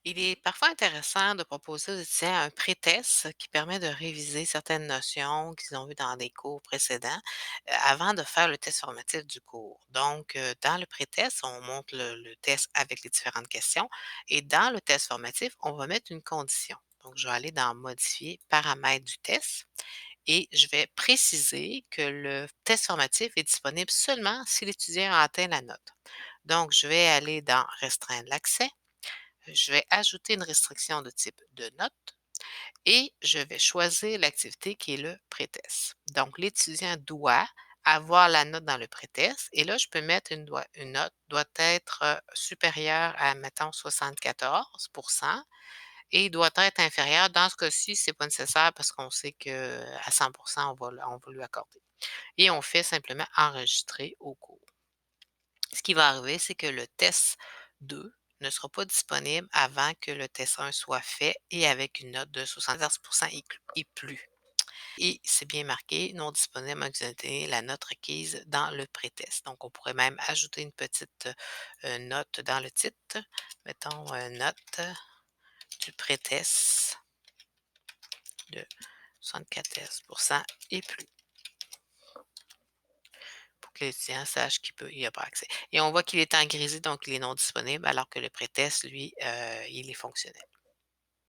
Il est parfois intéressant de proposer aux étudiants un pré-test qui permet de réviser certaines notions qu'ils ont vues dans des cours précédents avant de faire le test formatif du cours. Donc, dans le pré-test, on montre le test avec les différentes questions et dans le test formatif, on va mettre une condition. Donc, je vais aller dans Modifier, paramètres du test et je vais préciser que le test formatif est disponible seulement si l'étudiant a atteint la note. Donc, je vais aller dans Restreindre l'accès. Je vais ajouter une restriction de type de note et je vais choisir l'activité qui est le pré-test. Donc, l'étudiant doit avoir la note dans le pré-test et là, je peux mettre une note doit être supérieure à, mettons, 74 et doit être inférieure. Dans ce cas-ci, c'est pas nécessaire parce qu'on sait qu'à 100 on va lui accorder. Et on fait simplement enregistrer au cours. Ce qui va arriver, c'est que le test 2 ne sera pas disponible avant que le test 1 soit fait et avec une note de 74 et plus. Et c'est bien marqué non disponible à examiner la note requise dans le pré-test. Donc, on pourrait même ajouter une petite note dans le titre. Mettons note du pré-test de 74 et plus pour que l'étudiant sache qu'il n'y a pas accès. Et on voit qu'il est en grisé, donc il est non disponible, alors que le pré-test, lui, il est fonctionnel.